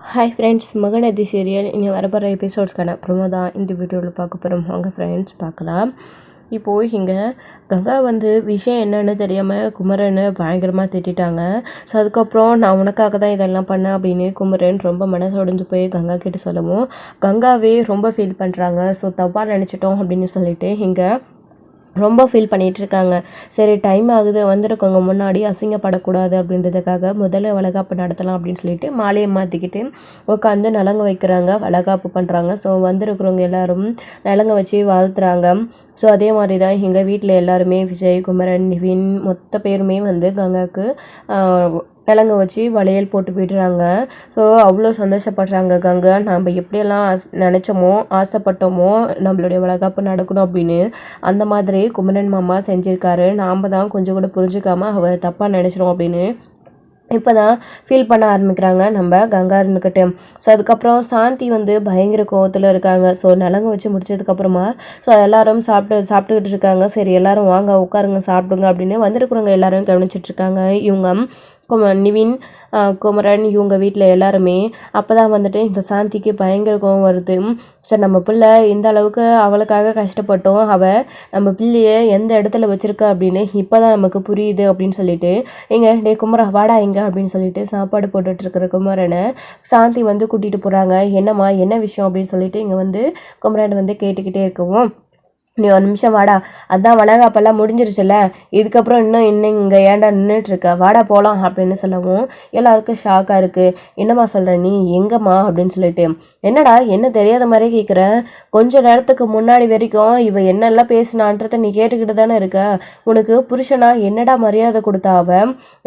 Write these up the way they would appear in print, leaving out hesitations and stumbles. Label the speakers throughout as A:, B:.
A: Hi friends, Mahanadi serial இனி வரப்போகிற எபிசோட்ஸ்க்கான promo தான் இந்த வீடியோவில் பார்க்க போகிறோம். வாங்க ஃப்ரெண்ட்ஸ் பார்க்கலாம். இப்போது இங்கே கங்கா விஷயம் என்னன்னு தெரியாமல் குமரனை பயங்கரமாக திட்டாங்க. ஸோ அதுக்கப்புறம் நான் உனக்காக தான் இதெல்லாம் பண்ணேன் அப்படின்னு குமரன் ரொம்ப மனசு உடைஞ்சு போய் கங்கா கிட்ட சொல்லவும் கங்காவே ரொம்ப ஃபீல் பண்ணுறாங்க. ஸோ தப்பாக நினச்சிட்டோம் அப்படின்னு சொல்லிட்டு இங்கே ரொம்ப ஃபீல் பண்ணிகிட்ருக்காங்க. சரி, டைம் ஆகுது, வந்துருக்கவங்க முன்னாடி அசிங்கப்படக்கூடாது அப்படின்றதுக்காக முதல்ல வளகாப்பு நடத்தலாம் அப்படின்னு சொல்லிட்டு மாலையை மாற்றிக்கிட்டு உட்காந்து நலங்கு வைக்கிறாங்க, வளகாப்பு பண்ணுறாங்க. ஸோ வந்திருக்கிறவங்க எல்லாரும் நலங்கு வச்சு வாழ்த்துறாங்க. ஸோ அதே மாதிரி தான் எங்கள் வீட்டில் எல்லாருமே விஜய், குமரன், நிவின் மொத்த பேருமே கங்காவுக்கு நலங்கு வச்சு வளையல் போட்டு விடுறாங்க. ஸோ அவ்வளோ சந்தோஷப்படுறாங்க கங்கா. நம்ம எப்படியெல்லாம் நினச்சோமோ ஆசைப்பட்டோமோ நம்மளுடைய வளகாப்பு நடக்கணும் அப்படின்னு அந்த மாதிரி குமரன் மாமா செஞ்சுருக்காரு. நாம் தான் கொஞ்சம் கூட புரிஞ்சுக்காமல் அவர் தப்பாக நினச்சிரும் அப்படின்னு இப்போ தான் ஃபீல் பண்ண ஆரம்பிக்கிறாங்க நம்ம கங்கா இருந்துக்கிட்டு. ஸோ அதுக்கப்புறம் சாந்தி பயங்கர கோவத்தில் இருக்காங்க. ஸோ நலங்கு வச்சு முடிச்சதுக்கப்புறமா ஸோ எல்லோரும் சாப்பிட்டுக்கிட்டு இருக்காங்க. சரி எல்லோரும் வாங்க உட்காருங்க சாப்பிடுங்க அப்படின்னு வந்திருக்கிறவங்க எல்லோரும் கவனிச்சிட்ருக்காங்க. இவங்க நிவின், குமரன் இவங்க வீட்டில் எல்லாருமே அப்போ தான் இந்த சாந்திக்கு பயங்கர கோவம் வருது. சரி, நம்ம பிள்ளை இந்த அளவுக்கு அவளுக்காக கஷ்டப்பட்டோம், அவள் நம்ம பிள்ளையை எந்த இடத்துல வச்சுருக்கா அப்படின்னு இப்போ தான் நமக்கு புரியுது அப்படின்னு சொல்லிட்டு இங்கே டே குமரா வாடா இங்கே அப்படின்னு சொல்லிட்டு சாப்பாடு போட்டுட்ருக்கிற குமரனை சாந்தி கூட்டிகிட்டு போகிறாங்க. என்னம்மா என்ன விஷயம் அப்படின்னு சொல்லிட்டு இங்கே குமரன் கேட்டுக்கிட்டே இருக்கவும், நீ ஒரு நிமிஷம் வாடா, அதான் வளகாப்பெல்லாம் முடிஞ்சிருச்சுல்ல, இதுக்கப்புறம் இன்னும் இங்கே ஏன்டா நின்றுட்டுருக்க, வாடா போகலாம் அப்படின்னு சொல்லவும் எல்லாருக்கும் ஷாக்காக இருக்குது. என்னம்மா சொல்கிற நீ, எங்கம்மா அப்படின்னு சொல்லிட்டு, என்னடா என்ன தெரியாத மாதிரி கேட்குற, கொஞ்ச நேரத்துக்கு முன்னாடி வரைக்கும் இவ என்னெல்லாம் பேசினான்றத நீ கேட்டுக்கிட்டு தானே இருக்க, உனக்கு புருஷனா என்னடா மரியாதை கொடுத்தா, அவ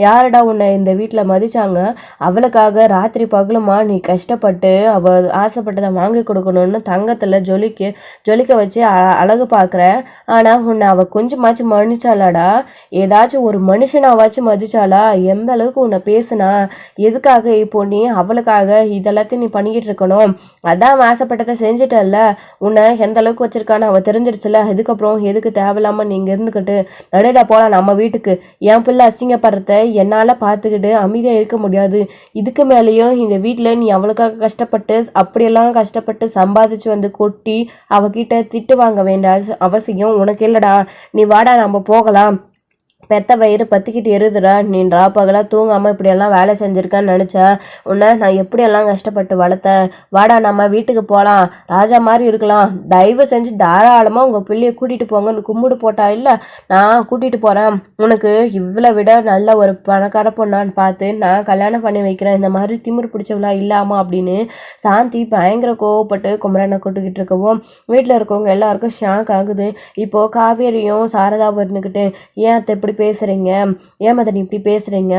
A: யாரடா உன்னை இந்த வீட்டில் மதிச்சாங்க, அவளுக்காக ராத்திரி பகலுமா நீ கஷ்டப்பட்டு அவள் ஆசைப்பட்டதை வாங்கி கொடுக்கணும்னு தங்கத்தில் ஜொலிக்க வச்சு அழகு பார்க்குற, ஆனால் உன்னை அவள் கொஞ்சமாச்சும் மன்னிச்சாளாடா, ஏதாச்சும் ஒரு மனுஷனாவாச்சும் மதிச்சாளா, எந்த அளவுக்கு உன்னை பேசுனா, எதுக்காக இப்போ நீ அவளுக்காக இதெல்லாத்தையும் நீ பண்ணிக்கிட்டு இருக்கணும், அதான் அவன் ஆசைப்பட்டதை செஞ்சுட்டல்ல, உன்னை எந்த அளவுக்கு வச்சிருக்கான்னு அவள் தெரிஞ்சிருச்சுல, இதுக்கப்புறம் எதுக்கு தேவையில்லாமல் நீங்கள் இருந்துக்கிட்டு நடுடா போகலாம் நம்ம வீட்டுக்கு, என் பிள்ளை அசிங்கப்படுறத என்னால் பார்த்துக்கிட்டு அமைதியாக இருக்க முடியாது, இதுக்கு மேலேயும் இந்த வீட்டில் நீ அவளுக்காக கஷ்டப்பட்டு அப்படியெல்லாம் கஷ்டப்பட்டு சம்பாதிச்சு கொட்டி அவகிட்ட திட்டு வாங்க வேண்டாம் அவசியம் உனக்கு இல்லடா, நீ வாடா நம்ம போகலாம், பெத்த வயிறு பற்றிக்கிட்டு எருதுடா, நீ பகலாக தூங்காமல் இப்படியெல்லாம் வேலை செஞ்சுருக்கான்னு நினச்சா உன்னை நான் எப்படியெல்லாம் கஷ்டப்பட்டு வளர்த்தேன், வாடா நம்ம வீட்டுக்கு போகலாம், ராஜா மாதிரி இருக்கலாம், தயவு செஞ்சு தாராளமாக உங்கள் பிள்ளையை கூட்டிகிட்டு போங்கன்னு கும்பிடு போட்டா இல்லை, நான் கூட்டிகிட்டு போகிறேன், உனக்கு இவ்வளோ விட நல்ல ஒரு பணக்கார பொண்ணான்னு பார்த்து நான் கல்யாணம் பண்ணி வைக்கிறேன், இந்த மாதிரி திமிர் பிடிச்சவளா இல்லாமா அப்படின்னு சாந்தி பயங்கர கோவப்பட்டு குமரனை கூட்டுக்கிட்டு இருக்கவும் வீட்டில் இருக்கவங்க எல்லாருக்கும் ஷாக் ஆகுது. இப்போது காவேரியும் சாரதாவும் இருந்துக்கிட்டு, ஏன் அத்தை இப்படி பேசுகிறீங்க, ஏன் மதனி இப்படி பேசுகிறீங்க,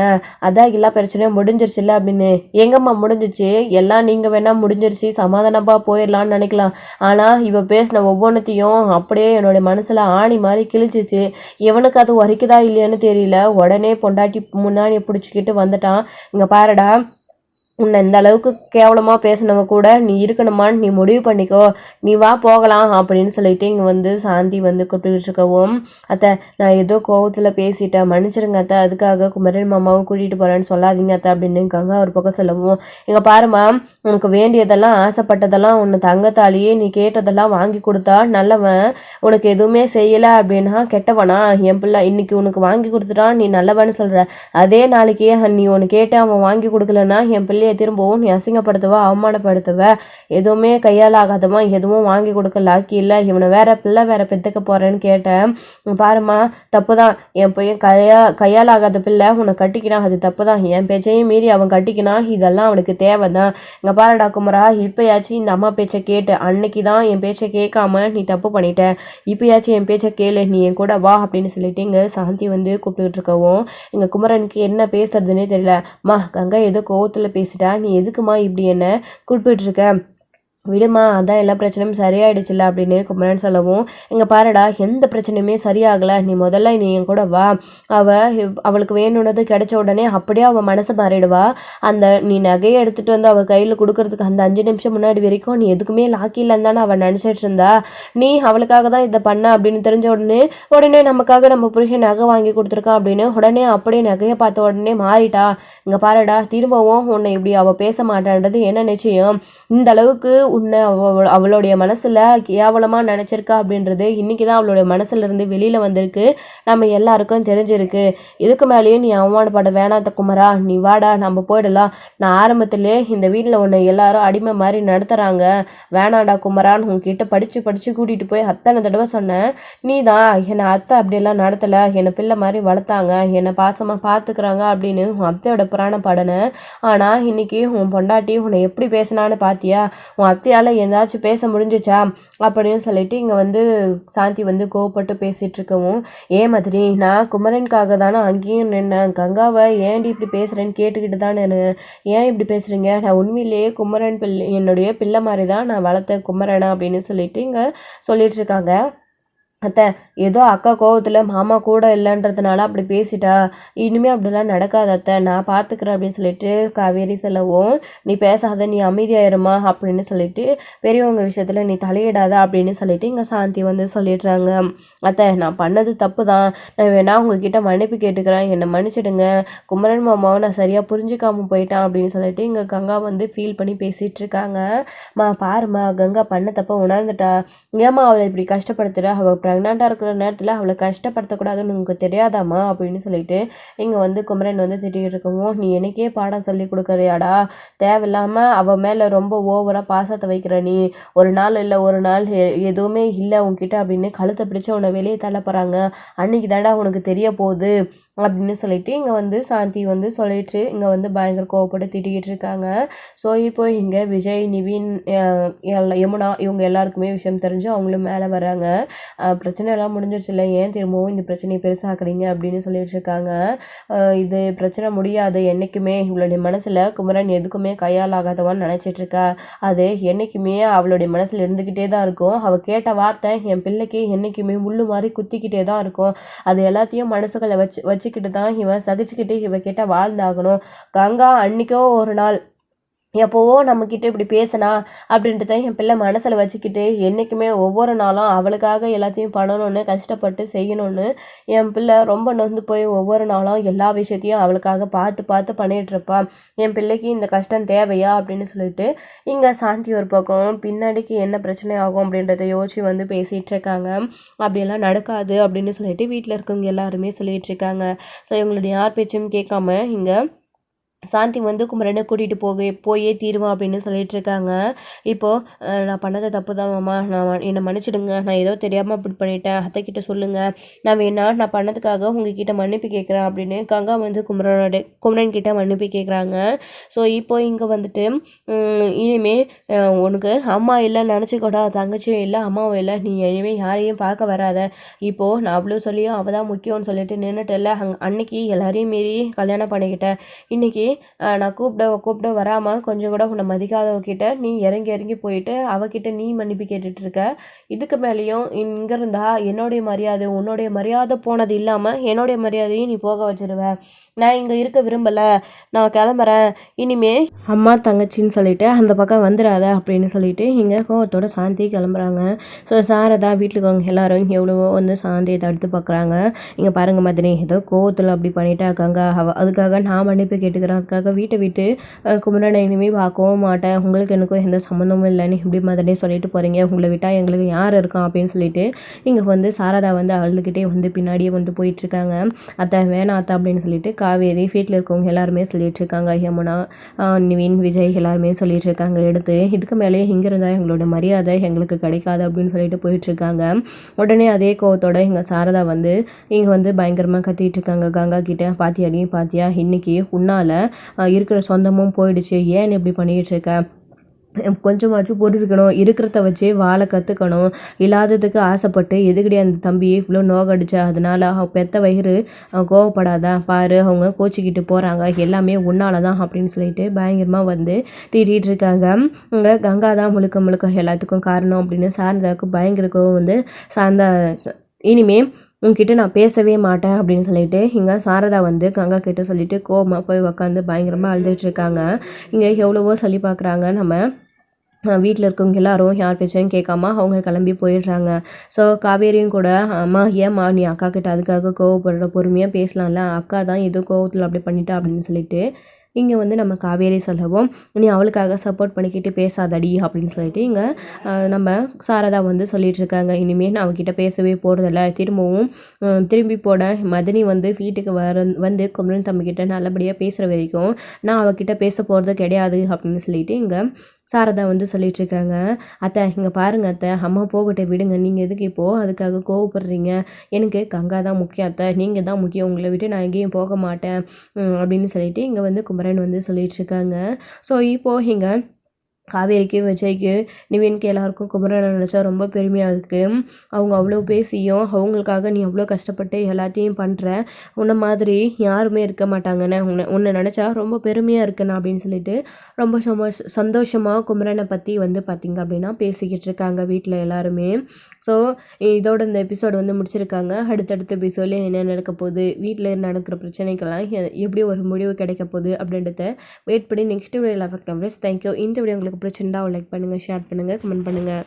A: அதான் எல்லா பிரச்சனையும் முடிஞ்சிருச்சுல்ல அப்படின்னு, எங்கம்மா முடிஞ்சிச்சு, எல்லாம் நீங்கள் வேணால் முடிஞ்சிருச்சு சமாதானமாக போயிடலான்னு நினைக்கலாம், ஆனால் இவ பேசின ஒவ்வொன்றத்தையும் அப்படியே என்னுடைய மனசில் ஆணி மாதிரி கிழிச்சிச்சு, இவனுக்கு அது உரைக்குதா இல்லையான்னு தெரியல, உடனே பொண்டாட்டி முன்னாடி பிடிச்சிக்கிட்டு வந்துட்டான், இங்கே பாருடா, உன்னை இந்த அளவுக்கு கேவலமாக பேசினவ கூட நீ இருக்கணுமான்னு நீ முடிவு பண்ணிக்கோ, நீ வா போகலாம் அப்படின்னு சொல்லிட்டு இங்கே சாந்தி கூப்பிட்டுக்கிட்டு இருக்கவும், அத்தை நான் ஏதோ கோவத்தில் பேசிட்டேன் மன்னிச்சிருங்க அத்தை, அதுக்காக குமரன் மாமாவும் கூட்டிகிட்டு போகிறேன்னு சொல்லாதீங்க அத்தை அப்படின்னு கங்கா ஒரு பக்கம் சொல்லவும், இங்கே பாருமா, உனக்கு வேண்டியதெல்லாம் ஆசைப்பட்டதெல்லாம் உன்னை தங்கத்தாலேயே நீ கேட்டதெல்லாம் வாங்கி கொடுத்தா நல்லவன், உனக்கு எதுவுமே செய்யலை அப்படின்னா கெட்டவனா, என் பிள்ளை இன்னைக்கு உனக்கு வாங்கி கொடுத்துட்டான் நீ நல்லவன்னு சொல்கிற, அதே நாளைக்கே நீ ஒன்று கேட்டு அவன் வாங்கி கொடுக்கலன்னா என் பிள்ளை திரும்பவும் நீ அசிங்கப்படுத்துவ அவமானப்படுத்துவ, எதுவுமே கையால் ஆகாதமா, எதுவும் வாங்கி கொடுக்க லாக்கி இல்லை, இவனை வேற பிள்ளை வேற பெற்றுக்க போறேன்னு கேட்டேன், பாருமா தப்புதான், என் பையன் கையால் ஆகாத பிள்ளை உன்னை கட்டிக்கினான், அது தப்புதான், என் பேச்சையும் மீறி அவன் கட்டிக்கினான், இதெல்லாம் அவனுக்கு தேவைதான், இங்கே பாருடா குமரா, இப்பயாச்சும் இந்த அம்மா பேச்சை கேட்டு, அன்னைக்கு தான் என் பேச்சை கேட்காம நீ தப்பு பண்ணிட்ட, இப்பயாச்சும் என் பேச்சை கேளு, நீ என் கூட வா அப்படின்னு சொல்லிட்டு இங்கே சாந்தி கூப்பிட்டுக்கிட்டு இருக்கவும் இங்கே குமரனுக்கு என்ன பேசுறதுன்னே தெரியல, மா கங்கா ஏதோ கோவத்தில் பேசிட்டா, நீ எதுக்குமா இப்படி என்ன கூப்பிட்டு இருக்க, விடுமா அதான் எல்லா பிரச்சனையும் சரியாயிடுச்சுல்ல அப்படின்னு குமரன் சொல்லவும், இங்கே பாருடா எந்த பிரச்சனையுமே சரியாகலை, நீ என் கூட வா, அவளுக்கு வேணும்னது கிடைச்ச உடனே அப்படியே அவள் மனசு மாறிடுவா. நீ நகையை எடுத்துகிட்டு வந்து அவள் கையில் கொடுக்கறதுக்கு அந்த 5 நிமிஷம் முன்னாடி வரைக்கும் நீ எதுக்குமே லாக்கி இல்லைன்னு தானே அவள் நினச்சிட்டு இருந்தா. நீ அவளுக்காக தான் இதை பண்ண அப்படின்னு தெரிஞ்ச உடனே நமக்காக நம்ம புருஷன் நகை வாங்கி கொடுத்துருக்கான் அப்படின்னு உடனே அப்படியே நகையை பார்த்த உடனே மாறிட்டா. இங்கே பாருடா திரும்பவும் உன்னை இப்படி அவள் பேச மாட்டான்றது என்ன நிச்சயம். இந்த அளவுக்கு உன்னை அவளுடைய மனசுல கேவலமா நினைச்சிருக்கா அப்படின்றது இன்னைக்கு தான் அவளுடைய மனசுல இருந்து வெளியில வந்திருக்கு, நம்ம எல்லாருக்கும் தெரிஞ்சிருக்கு. இதுக்கு மேலேயும் நீ அவமானப்பட வேணாத்த குமரா, நீ வாடா நம்ம போயிடலாம். நான் ஆரம்பத்திலே இந்த வீட்டில் உன்னை எல்லாரும் அடிமை மாதிரி நடத்துறாங்க, வேணாண்டா குமரான்னு உன்கிட்ட படிச்சு கூட்டிட்டு போய் அத்தனை தடவை சொன்னேன். நீ தான் என்னை அத்தை அப்படியெல்லாம் நடத்தலை, என்னை பிள்ளை மாதிரி வளர்த்தாங்க, என்னை பாசமாக பார்த்துக்கிறாங்க அப்படின்னு உன் அத்தையோட புராணம் பாடினேன். ஆனால் இன்னைக்கு உன் பொண்டாட்டி உன்னை எப்படி பேசினான்னு பார்த்தியா, உன் அத்தையால் ஏதாச்சும் பேச முடிஞ்சிச்சா அப்படின்னு சொல்லிட்டு இங்கே வந்து சாந்தி வந்து கோவப்பட்டு பேசிகிட்டு இருக்கவும், மாதிரி நான் குமரனுக்காக தானே அங்கேயும் நின்னேன், கங்காவை ஏன்டி இப்படி பேசுகிறேன்னு கேட்டுக்கிட்டு தானே ஏன் இப்படி பேசுகிறீங்க, நான் உண்மையிலேயே குமரன் என்னுடைய பிள்ளை மாதிரி தான் நான் வளர்த்த குமரனா அப்படின்னு சொல்லிட்டு இங்கே சொல்லிட்டு இருக்காங்க. அத்தை ஏதோ அக்கா கோவத்தில் மாமா கூட இல்லைன்றதுனால அப்படி பேசிட்டா, இனிமேல் அப்படிலாம் நடக்காத அத்தை, நான் பார்த்துக்கிறேன் அப்படின்னு சொல்லிட்டு காவேரி சொல்லவும், நீ பேசாத, நீ அமைதியாயிருமா அப்படின்னு சொல்லிட்டு பெரியவங்க விஷயத்தில் நீ தலையிடாத அப்படின்னு சொல்லிட்டு இங்கே சாந்தி வந்து சொல்லிடுறாங்க. அத்தை நான் பண்ணது தப்பு தான், நான் வேணா உங்ககிட்ட மன்னிப்பு கேட்டுக்கிறேன், என்னை மன்னிச்சிடுங்க, குமரன் மாமாவை நான் சரியாக புரிஞ்சுக்காம போயிட்டான் அப்படின்னு சொல்லிட்டு இங்கே கங்கா வந்து ஃபீல் பண்ணி பேசிகிட்டு இருக்காங்க. பாருமா கங்கா பண்ண தப்ப உணர்ந்துட்டா, ஏமா அவளை இப்படி கஷ்டப்படுத்துகிற, அவள் ப்ரெக்னெண்ட்டாக இருக்கிற நேரத்தில் அவளை கஷ்டப்படுத்தக்கூடாதுன்னு உங்களுக்கு தெரியாதாம்மா அப்படின்னு சொல்லிட்டு இங்கே வந்து குமரன் வந்து திட்டிகிட்டு இருக்கவும், நீ எனக்கே பாடம் சொல்லி கொடுக்குறியாடா, தேவையில்லாமல் அவள் மேலே ரொம்ப ஓவராக பாசத்தை வைக்கிற நீ, ஒரு நாள் இல்லை ஒரு நாள் எதுவுமே இல்லை உன்கிட்ட அப்படின்னு கழுத்தை பிடிச்சி உன்னை வெளியே தள்ள போகிறாங்க, அன்னைக்கு தாண்டா உனக்கு தெரிய போகுது அப்படின்னு சொல்லிட்டு இங்கே வந்து சாந்தி வந்து சொல்லிட்டு இங்கே வந்து பயங்கர கோவப்பட்டு திட்டிக்கிட்டு இருக்காங்க. ஸோ இப்போ இங்கே விஜய், நிவின், யமுனா இவங்க எல்லாருக்குமே விஷயம் தெரிஞ்சு அவங்களும் மேலே வராங்க. பிரச்சனை எல்லாம் முடிஞ்சிருச்சு இல்லை, ஏன் திரும்பவும் இந்த பிரச்சனையை பெருசாக்குறீங்க அப்படின்னு சொல்லிட்டு இருக்காங்க. இது பிரச்சனை முடியாது என்றைக்குமே, இவளுடைய மனசில் குமரன் எதுக்குமே கையாலாகாதவான்னு நினச்சிட்டு இருக்கா, அது என்றைக்குமே அவளுடைய மனசில் இருந்துக்கிட்டே தான் இருக்கும். அவள் கேட்ட வார்த்தை என் பிள்ளைக்கு என்றைக்குமே முள்ளு மாதிரி குத்திக்கிட்டே தான் இருக்கும். அது எல்லாத்தையும் மனசுகளை வச்சுக்கிட்டு தான் இவன் சகிச்சுக்கிட்டு இவகிட்ட வாழ்ந்தாகணும். கங்கா அன்னைக்கோ ஒரு நாள் எப்போவோ நம்மக்கிட்ட இப்படி பேசினா அப்படின்றத என் பிள்ளை மனசில் வச்சுக்கிட்டு என்றைக்குமே ஒவ்வொரு நாளும் அவளுக்காக எல்லாத்தையும் பண்ணணும்னு கஷ்டப்பட்டு செய்யணும்னு என் பிள்ளை ரொம்ப நொந்து போய் ஒவ்வொரு நாளும் எல்லா விஷயத்தையும் அவளுக்காக பார்த்து பண்ணிகிட்ருப்பா. என் பிள்ளைக்கு இந்த கஷ்டம் தேவையா அப்படின்னு சொல்லிட்டு இங்கே சாந்தி ஒரு பக்கம் பின்னாடிக்கு என்ன பிரச்சனை ஆகும் அப்படின்றத யோசிச்சு வந்து பேசிகிட்டு இருக்காங்க. அப்படியெல்லாம் நடக்காது அப்படின்னு சொல்லிட்டு வீட்டில் இருக்கவங்க எல்லாருமே சொல்லிகிட்டு இருக்காங்க. ஸோ இவங்களுடைய யார் பேச்சும் கேட்காம இங்கே சாந்தி வந்து குமரனை கூட்டிகிட்டு போயே தீருவான் அப்படின்னு சொல்லிட்டு இருக்காங்க. இப்போது நான் பண்ணது தப்பு தான் மாமா, என்னை மன்னிச்சிடுங்க, நான் ஏதோ தெரியாமல் அப்படி பண்ணிட்டேன், அத்தைக்கிட்ட சொல்லுங்கள், நான் பண்ணதுக்காக உங்ககிட்ட மன்னிப்பு கேட்குறேன் அப்படின்னு கங்கா வந்து குமரன் கிட்ட மன்னிப்பு கேட்குறாங்க. ஸோ இப்போ இங்கே வந்துட்டு இனிமேல் உனக்கு அம்மா இல்லைன்னு நினச்சிக்கூட, தங்கச்சியும் இல்லை அம்மாவும் இல்லை, நீ இனிமேல் யாரையும் பார்க்க வராத, இப்போது நான் அவ்வளோ சொல்லியும் அவள் தான் முக்கியம்னு சொல்லிட்டு நின்றுட்டல, அன்னைக்கு எல்லாரையும் மீறி கல்யாணம் பண்ணிக்கிட்டேன், இன்னைக்கு நான் கூப்பிட வராமல் கொஞ்சம் கூட உன்னை மதிக்காதவகிட்ட நீ இறங்கி போயிட்டு அவகிட்ட நீ மன்னிப்பு கேட்டுட்டு இருக்க. இதுக்கு மேலேயும் இங்கே இருந்தா என்னுடைய மரியாதை உன்னுடைய மரியாதை போனது இல்லாமல் என்னுடைய மரியாதையும் நீ போக வச்சிருவ. நான் இங்கே இருக்க விரும்பலை, நான் கிளம்புறேன், இனிமே அம்மா தங்கச்சின்னு சொல்லிட்டு அந்த பக்கம் வந்துடாத அப்படின்னு சொல்லிட்டு இங்கே கோவத்தோட சாந்தி கிளம்புறாங்க. ஸோ சாரதா வீட்டுக்கு அவங்க எல்லாரும் எவ்வளவோ வந்து சாந்தியை தடுத்து பார்க்குறாங்க. இங்கே பாருங்க மதினி, ஏதோ கோவத்தில் அப்படி பண்ணிட்டா கங்கா, அதுக்காக நான் மன்னிப்பு கேட்டுக்கிறேன், அதுக்காக வீட்டை விட்டு குமரனை இனிமேல் பார்க்கவும் மாட்டேன், உங்களுக்கு எனக்கும் எந்த சம்மந்தமும் இல்லைன்னு இப்படி மதினி சொல்லிட்டு போகிறீங்க, உங்களை விட்டால் எங்களுக்கு யார் இருக்கான் அப்படின்னு சொல்லிட்டு இங்கே வந்து சாரதா வந்து அழுதுகிட்டே வந்து பின்னாடியே வந்து போயிட்டுருக்காங்க. அத்தை வேணாம் அத்தை அப்படின்னு சொல்லிட்டு காவேரி வீட்டில் இருக்கவங்க எல்லாருமே சொல்லிட்டு இருக்காங்க. யமுனா, நிவின், விஜய் எல்லாருமே சொல்லிட்டு இருக்காங்க. எடுத்து இதுக்கு மேலேயே இங்கே இருந்தால் எங்களோட மரியாதை எங்களுக்கு கிடைக்காது அப்படின்னு சொல்லிட்டு போயிட்டுருக்காங்க. உடனே அதே கோவத்தோட எங்கள் சாரதா வந்து இங்கே வந்து பயங்கரமாக கத்திட்டு இருக்காங்க கங்கா கிட்ட, பாத்தியா இன்னைக்கு உன்னால் இருக்கிற சொந்தமும் போயிடுச்சு, ஏன் இப்படி பண்ணிகிட்டு இருக்க, கொஞ்சமாச்சும் பொறுத்துக்கணும், இருக்கிறத வச்சே வாழ கற்றுக்கணும். இல்லாததுக்கு ஆசைப்பட்டு எதுக்குடி அந்த தம்பியை இவ்வளோ நோகடிச்ச, அதனால பெத்த வயிறு கோவப்படாதா பாரு, அவங்க கோச்சிக்கிட்டு போகிறாங்க, எல்லாமே உன்னால தான் அப்படின்னு சொல்லிட்டு பயங்கரமாக வந்து திட்டிகிட்டு இருக்காங்க. இங்கே கங்கா தான் முழுக்க முழுக்க எல்லாத்துக்கும் காரணம் அப்படின்னு சாரதாவுக்கு பயங்கர கோவம் வந்து சார்ந்தா இனிமே உன்கிட்ட நான் பேசவே மாட்டேன் அப்படின்னு சொல்லிட்டு இங்கே சாரதா வந்து கங்கா கிட்ட சொல்லிட்டு கோவமாக போய் உக்காந்து பயங்கரமாக அழுதுட்டு இருக்காங்க. இங்கே எவ்வளவோ சொல்லி பார்க்குறாங்க நம்ம வீட்டில் இருக்கவங்க எல்லாரும் யார் பேச்சையும் கேட்காம அவங்க கிளம்பி போயிடுறாங்க. ஸோ காவேரியும் கூட அம்மா ஏம்மா நீ அக்கா கிட்ட அதுக்காக கோவப்படுற, பொறுமையாக பேசலாம்ல, அக்கா தான் ஏதோ கோவத்தில் அப்படி பண்ணிட்டா அப்படின்னு சொல்லிட்டு இங்கே வந்து நம்ம காவேரி சொல்லவும், நீ அவளுக்காக சப்போர்ட் பண்ணிக்கிட்டு பேசாதடி அப்படின்னு சொல்லிட்டு இங்கே நம்ம சாரதா வந்து சொல்லிகிட்ருக்காங்க. இனிமேல் நான் அவகிட்ட பேசவே போகிறதில்ல, திரும்பவும் திரும்பி போட மதனி வந்து வீட்டுக்கு வந்து குமரன் தம்பிக்கிட்ட நல்லபடியாக பேசுகிற வரைக்கும் நான் அவகிட்ட பேச போகிறது கிடையாது அப்படின்னு சொல்லிட்டு இங்கே சாரதா வந்து சொல்லிகிட்ருக்காங்க. அத்தை இங்கே பாருங்கள் அத்தை, அம்மா போகட்டே விடுங்க, நீங்கள் எதுக்கு இப்போது அதுக்காக கோவப்படுறீங்க, எனக்கு கங்கா தான் முக்கியம் அத்தை, நீங்கள் தான் முக்கியம், உங்களை விட்டு நான் எங்கேயும் போக மாட்டேன் அப்படின்னு சொல்லிட்டு இங்கே வந்து குமரன் வந்து சொல்லிகிட்ருக்காங்க. ஸோ இப்போது இங்கே காவேரிக்கு, விஜய்க்கு, நிவின்க்கு எல்லாருக்கும் குமரனை நினச்சா ரொம்ப பெருமையாக இருக்குது. அவங்க அவ்வளோ பேசியும் அவங்களுக்காக நீ அவ்வளோ கஷ்டப்பட்டு எல்லாத்தையும் பண்ணுற, உன்னை மாதிரி யாருமே இருக்க மாட்டாங்கண்ணே, உன்னை நினச்சா ரொம்ப பெருமையாக இருக்குண்ணா அப்படின்னு சொல்லிட்டு ரொம்ப சந்தோஷமாக குமரனை பற்றி வந்து பார்த்திங்க அப்படின்னா பேசிக்கிட்டு இருக்காங்க வீட்டில் எல்லாருமே. ஸோ இதோட இந்த எபிசோடு வந்து முடிச்சிருக்காங்க. அடுத்தடுத்த எபிசோடில் என்ன நடக்க போகுது, வீட்டில் நடக்கிற பிரச்சனைக்கெல்லாம் எப்படி ஒரு முடிவு கிடைக்க போகுது அப்படின்றத வெயிட் பண்ணி நெக்ஸ்ட் வீடியோவில் பார்க்கலாம். தேங்க்யூ. இந்த வீடியோ உங்களுக்கு பிடிச்சிருந்தா லைக் பண்ணுங்கள், ஷேர் பண்ணுங்கள், கமெண்ட் பண்ணுங்கள்.